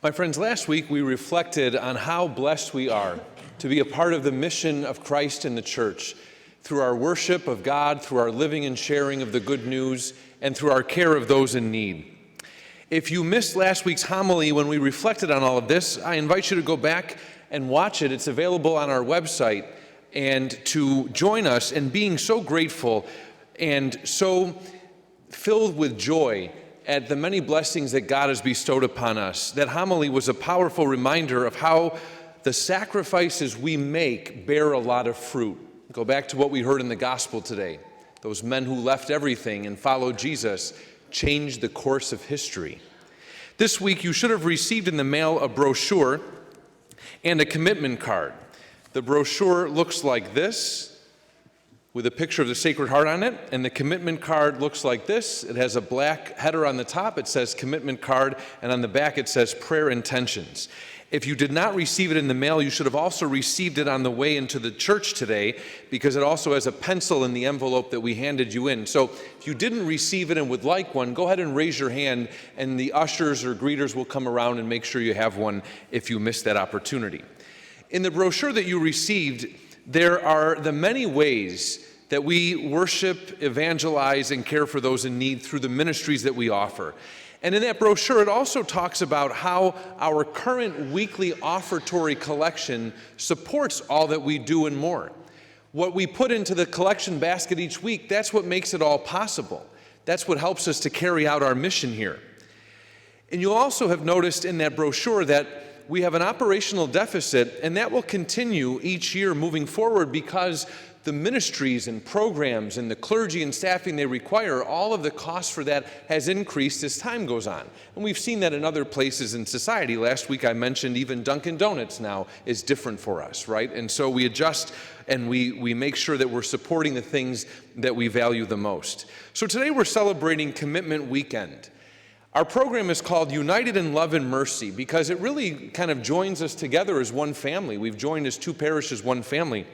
My friends, last week we reflected on how blessed we are to be a part of the mission of Christ in the church through our worship of God, through our living and sharing of the good news, and through our care of those in need. If you missed last week's homily when we reflected on all of this, I invite you to go back and watch it. It's available on our website, and to join us in being so grateful and so filled with joy at the many blessings that God has bestowed upon us. That homily was a powerful reminder of how the sacrifices we make bear a lot of fruit. Go back to what we heard in the gospel today. Those men who left everything and followed Jesus changed the course of history. This week you should have received in the mail a brochure and a commitment card. The brochure looks like this, with a picture of the Sacred Heart on it, and the commitment card looks like this. It has a black header on the top. It says commitment card, and on the back it says prayer intentions. If you did not receive it in the mail, you should have also received it on the way into the church today, because it also has a pencil in the envelope that we handed you in. So if you didn't receive it and would like one, go ahead and raise your hand, and the ushers or greeters will come around and make sure you have one if you missed that opportunity. In the brochure that you received, there are the many ways that we worship, evangelize, and care for those in need through the ministries that we offer. And in that brochure, it also talks about how our current weekly offertory collection supports all that we do and more. What we put into the collection basket each week, that's what makes it all possible. That's what helps us to carry out our mission here. And you'll also have noticed in that brochure that we have an operational deficit, and that will continue each year moving forward because the ministries and programs and the clergy and staffing they require, all of the cost for that has increased as time goes on. And we've seen that in other places in society. Last week I mentioned even Dunkin' Donuts now is different for us, right? And so we adjust and we make sure that we're supporting the things that we value the most. So today we're celebrating Commitment Weekend. Our program is called United in Love and Mercy because it really kind of joins us together as one family. We've joined as two parishes, one family.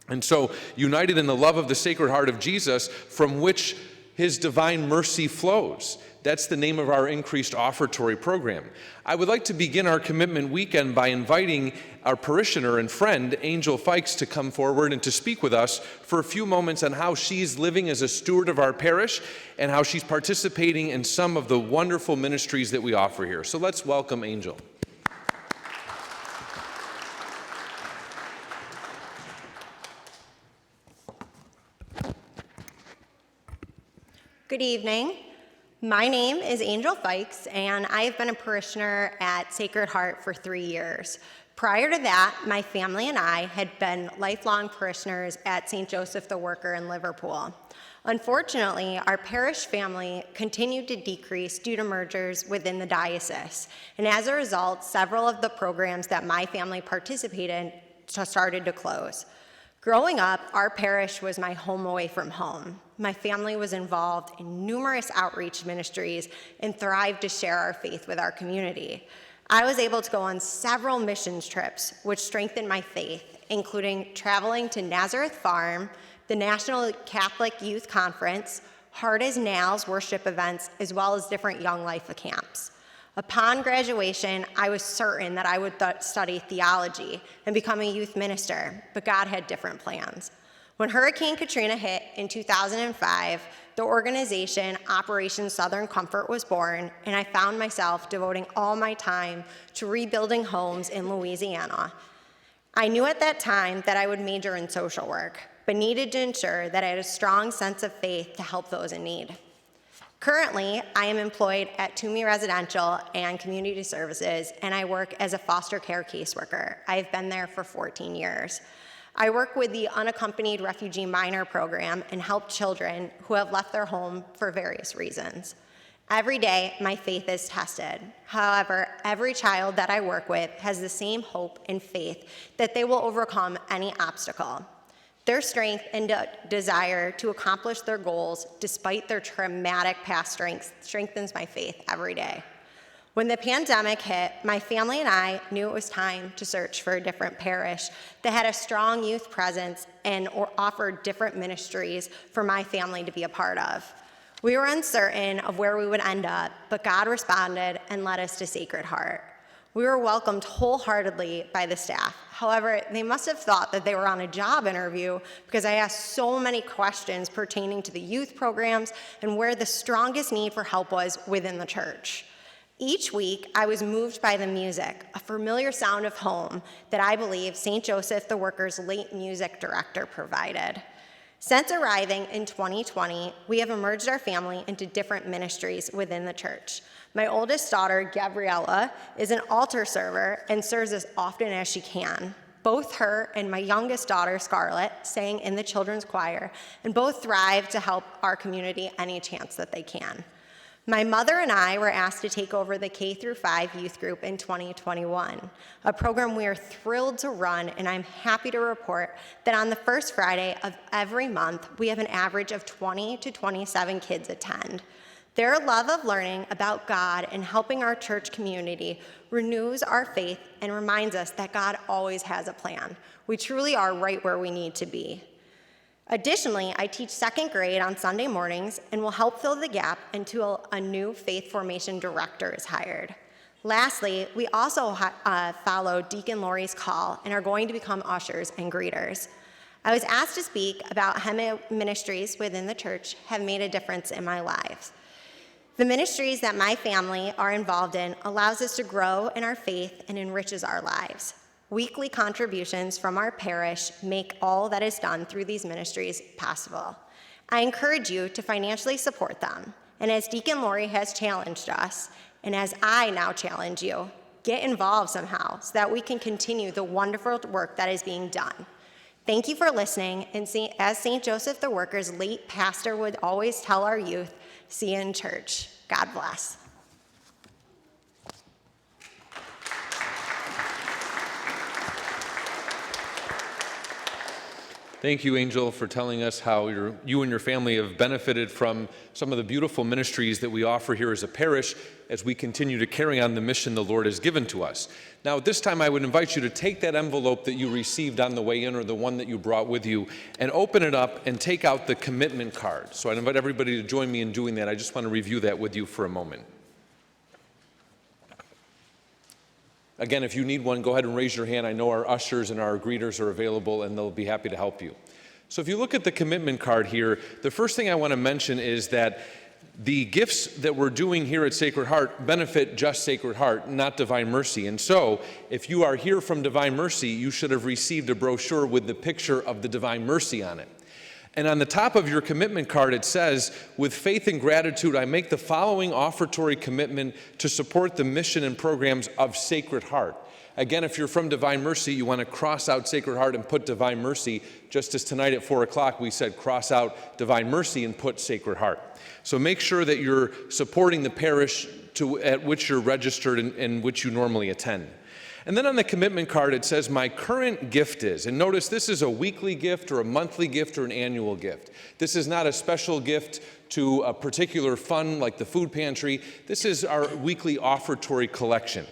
And so, united in the love of the Sacred Heart of Jesus, from which his divine mercy flows. That's the name of our increased offertory program. I would like to begin our Commitment Weekend by inviting our parishioner and friend, Angel Fykes, to come forward and to speak with us for a few moments on how she's living as a steward of our parish and how she's participating in some of the wonderful ministries that we offer here. So let's welcome Angel. Good evening. My name is Angel Fykes, and I have been a parishioner at Sacred Heart for 3 years. Prior to that, my family and I had been lifelong parishioners at St. Joseph the Worker in Liverpool. Unfortunately, our parish family continued to decrease due to mergers within the diocese, and as a result, several of the programs that my family participated in started to close. Growing up, our parish was my home away from home. My family was involved in numerous outreach ministries and thrived to share our faith with our community. I was able to go on several missions trips, which strengthened my faith, including traveling to Nazareth Farm, the National Catholic Youth Conference, Hard as Nails worship events, as well as different Young Life camps. Upon graduation, I was certain that I would study theology and become a youth minister, but God had different plans. When Hurricane Katrina hit in 2005, the organization Operation Southern Comfort was born, and I found myself devoting all my time to rebuilding homes in Louisiana. I knew at that time that I would major in social work, but needed to ensure that I had a strong sense of faith to help those in need. Currently, I am employed at Toomey Residential and Community Services, and I work as a foster care caseworker. I've been there for 14 years. I work with the Unaccompanied Refugee Minor program and help children who have left their home for various reasons. Every day, my faith is tested. However, every child that I work with has the same hope and faith that they will overcome any obstacle. Their strength and desire to accomplish their goals despite their traumatic past strengthens my faith every day. When the pandemic hit, my family and I knew it was time to search for a different parish that had a strong youth presence and offered different ministries for my family to be a part of. We were uncertain of where we would end up, but God responded and led us to Sacred Heart. We were welcomed wholeheartedly by the staff. However, they must have thought that they were on a job interview because I asked so many questions pertaining to the youth programs and where the strongest need for help was within the church. Each week, I was moved by the music, a familiar sound of home that I believe St. Joseph the Worker's late music director provided. Since arriving in 2020, we have emerged our family into different ministries within the church. My oldest daughter, Gabriella, is an altar server and serves as often as she can. Both her and my youngest daughter, Scarlett, sang in the children's choir, and both thrive to help our community any chance that they can. My mother and I were asked to take over the K-5 youth group in 2021, a program we are thrilled to run, and I'm happy to report that on the first Friday of every month, we have an average of 20 to 27 kids attend. Their love of learning about God and helping our church community renews our faith and reminds us that God always has a plan. We truly are right where we need to be. Additionally, I teach second grade on Sunday mornings and will help fill the gap until a new faith formation director is hired. Lastly, we also follow Deacon Lori's call and are going to become ushers and greeters. I was asked to speak about how ministries within the church have made a difference in my life. The ministries that my family are involved in allows us to grow in our faith and enriches our lives. Weekly contributions from our parish make all that is done through these ministries possible. I encourage you to financially support them. And as Deacon Lori has challenged us, and as I now challenge you, get involved somehow so that we can continue the wonderful work that is being done. Thank you for listening, and as St. Joseph the Worker's late pastor would always tell our youth, see you in church. God bless. Thank you, Angel, for telling us how you and your family have benefited from some of the beautiful ministries that we offer here as a parish as we continue to carry on the mission the Lord has given to us. Now, at this time, I would invite you to take that envelope that you received on the way in or the one that you brought with you and open it up and take out the commitment card. So I'd invite everybody to join me in doing that. I just want to review that with you for a moment. Again, if you need one, go ahead and raise your hand. I know our ushers and our greeters are available, and they'll be happy to help you. So if you look at the commitment card here, the first thing I want to mention is that the gifts that we're doing here at Sacred Heart benefit just Sacred Heart, not Divine Mercy. And so, if you are here from Divine Mercy, you should have received a brochure with the picture of the Divine Mercy on it. And on the top of your commitment card, it says, with faith and gratitude, I make the following offertory commitment to support the mission and programs of Sacred Heart. Again, if you're from Divine Mercy, you want to cross out Sacred Heart and put Divine Mercy, just as tonight at 4 o'clock we said cross out Divine Mercy and put Sacred Heart. So make sure that you're supporting the parish at which you're registered and which you normally attend. And then on the commitment card, it says, my current gift is, and notice this is a weekly gift or a monthly gift or an annual gift. This is not a special gift to a particular fund like the food pantry. This is our weekly offertory collection.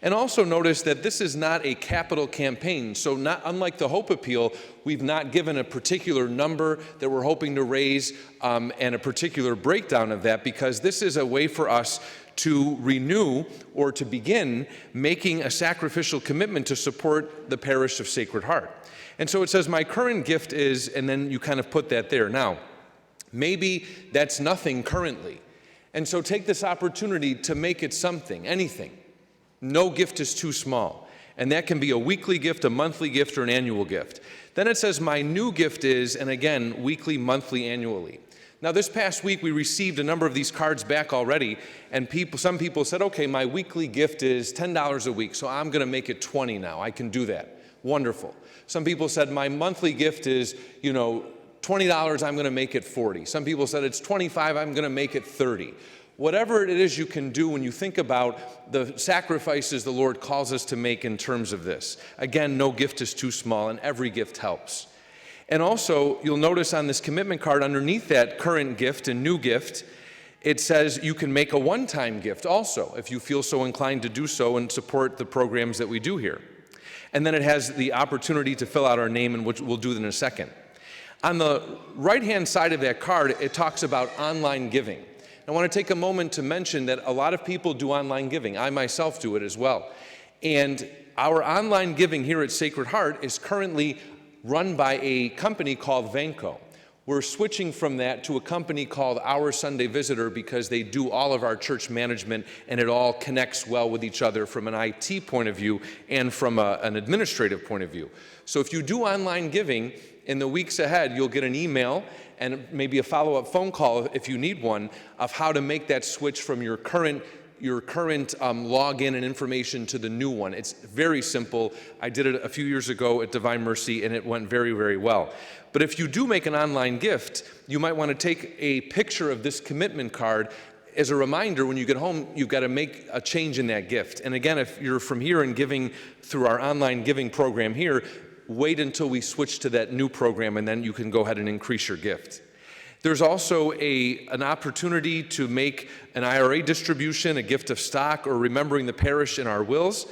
And also notice that this is not a capital campaign. So unlike the Hope Appeal, we've not given a particular number that we're hoping to raise and a particular breakdown of that, because this is a way for us to renew or to begin making a sacrificial commitment to support the parish of Sacred Heart. And so it says, my current gift is, and then you kind of put that there. Now, maybe that's nothing currently. And so take this opportunity to make it something, anything. No gift is too small. And that can be a weekly gift, a monthly gift, or an annual gift. Then it says, my new gift is, and again, weekly, monthly, annually. Now, this past week, we received a number of these cards back already, and some people said, okay, my weekly gift is $10 a week, so I'm going to make it 20 now. I can do that. Wonderful. Some people said, my monthly gift is, $20, I'm going to make it 40. Some people said, it's 25, I'm going to make it 30. Whatever it is you can do when you think about the sacrifices the Lord calls us to make in terms of this. Again, no gift is too small, and every gift helps. And also, you'll notice on this commitment card underneath that current gift and new gift, it says you can make a one-time gift also, if you feel so inclined to do so and support the programs that we do here. And then it has the opportunity to fill out our name, and which we'll do in a second. On the right-hand side of that card, it talks about online giving. I want to take a moment to mention that a lot of people do online giving. I myself do it as well. And our online giving here at Sacred Heart is currently run by a company called Vanco. We're switching from that to a company called Our Sunday Visitor because they do all of our church management and it all connects well with each other from an IT point of view and from an administrative point of view. So if you do online giving, in the weeks ahead, you'll get an email and maybe a follow-up phone call if you need one of how to make that switch from your current login and information to the new one. It's very simple. I did it a few years ago at Divine Mercy, and it went very, very well. But if you do make an online gift, you might want to take a picture of this commitment card as a reminder when you get home, you've got to make a change in that gift. And again, if you're from here and giving through our online giving program here, wait until we switch to that new program, and then you can go ahead and increase your gift. There's also an opportunity to make an IRA distribution, a gift of stock, or remembering the parish in our wills.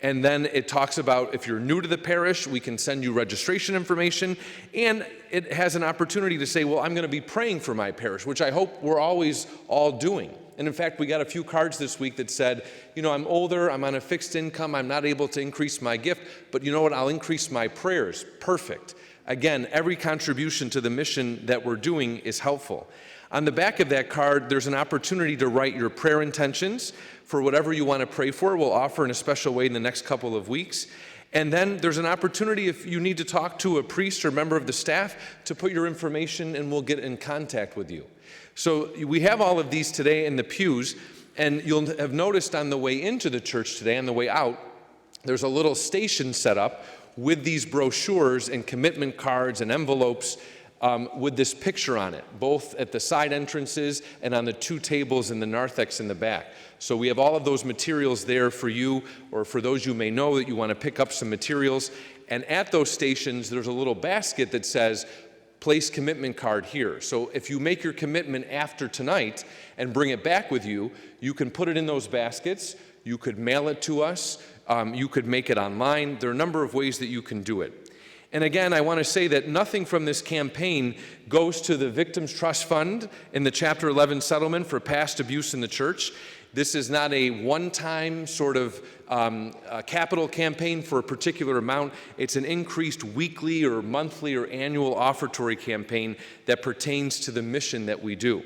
And then it talks about if you're new to the parish, we can send you registration information. And it has an opportunity to say, well, I'm going to be praying for my parish, which I hope we're always all doing. And in fact, we got a few cards this week that said, I'm older, I'm on a fixed income, I'm not able to increase my gift, but you know what, I'll increase my prayers. Perfect. Again, every contribution to the mission that we're doing is helpful. On the back of that card, there's an opportunity to write your prayer intentions for whatever you want to pray for. We'll offer in a special way in the next couple of weeks. And then there's an opportunity if you need to talk to a priest or member of the staff to put your information and we'll get in contact with you. So we have all of these today in the pews, and you'll have noticed on the way into the church today, on the way out, there's a little station set up with these brochures and commitment cards and envelopes with this picture on it, both at the side entrances and on the two tables in the narthex in the back. So we have all of those materials there for you, or for those you may know that you want to pick up some materials. And at those stations, there's a little basket that says, place commitment card here. So if you make your commitment after tonight and bring it back with you, you can put it in those baskets, you could mail it to us, you could make it online. There are a number of ways that you can do it. And again, I want to say that nothing from this campaign goes to the Victims Trust Fund in the Chapter 11 settlement for past abuse in the church. This is not a one-time sort of capital campaign for a particular amount. It's an increased weekly or monthly or annual offertory campaign that pertains to the mission that we do.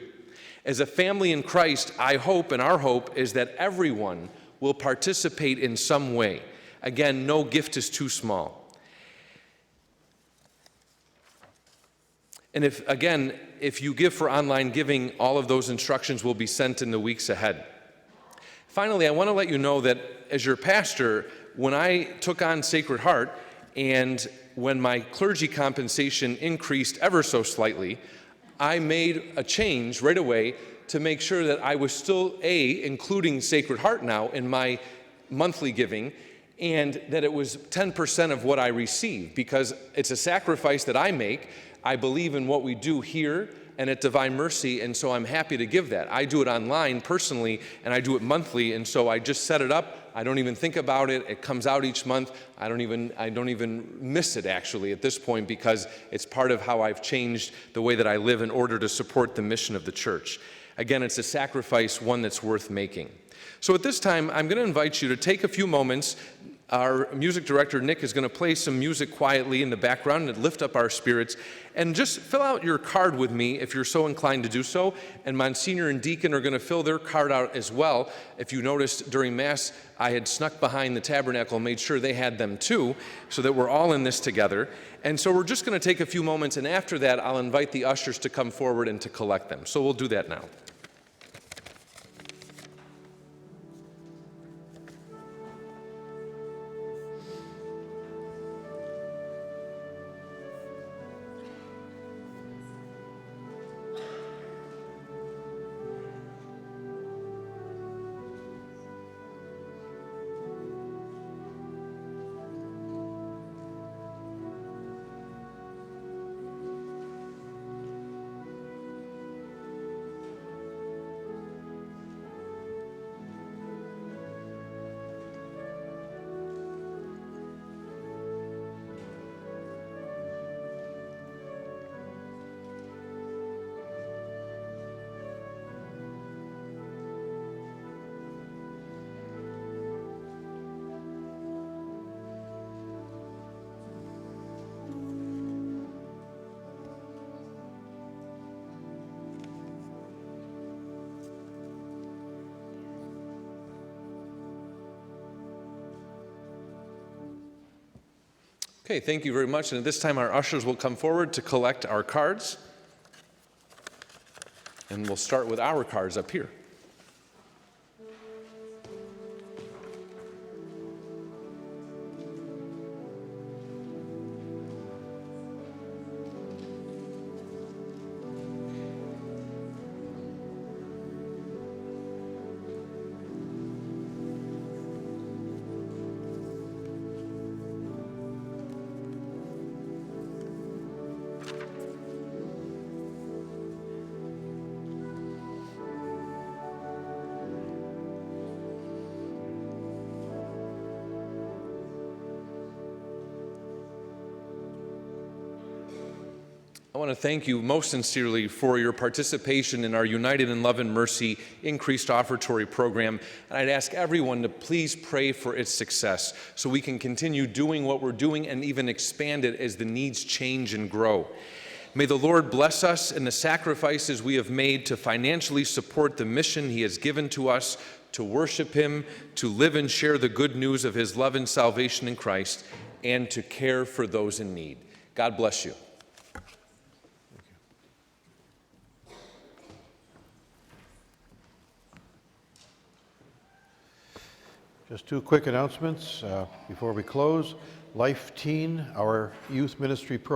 As a family in Christ, I hope, and our hope, is that everyone will participate in some way. Again, no gift is too small. And if you give for online giving, all of those instructions will be sent in the weeks ahead. Finally, I want to let you know that as your pastor, when I took on Sacred Heart and when my clergy compensation increased ever so slightly, I made a change right away to make sure that I was still, including Sacred Heart now in my monthly giving, and that it was 10% of what I receive, because it's a sacrifice that I make. I believe in what we do here and at Divine Mercy, and so I'm happy to give that. I do it online personally, and I do it monthly, and so I just set it up. I don't even think about it. It comes out each month. I don't even miss it, actually, at this point, because it's part of how I've changed the way that I live in order to support the mission of the church. Again, it's a sacrifice, one that's worth making. So at this time, I'm going to invite you to take a few moments. Our music director, Nick, is going to play some music quietly in the background and lift up our spirits. And just fill out your card with me if you're so inclined to do so. And Monsignor and Deacon are going to fill their card out as well. If you noticed during Mass, I had snuck behind the tabernacle and made sure they had them too, so that we're all in this together. And so we're just going to take a few moments, and after that, I'll invite the ushers to come forward and to collect them. So we'll do that now. Okay, thank you very much. And at this time, our ushers will come forward to collect our cards. And we'll start with our cards up here. I want to thank you most sincerely for your participation in our United in Love and Mercy increased offertory program. And I'd ask everyone to please pray for its success so we can continue doing what we're doing and even expand it as the needs change and grow. May the Lord bless us in the sacrifices we have made to financially support the mission He has given to us, to worship Him, to live and share the good news of His love and salvation in Christ, and to care for those in need. God bless you. Just two quick announcements before we close. Life Teen, our youth ministry program,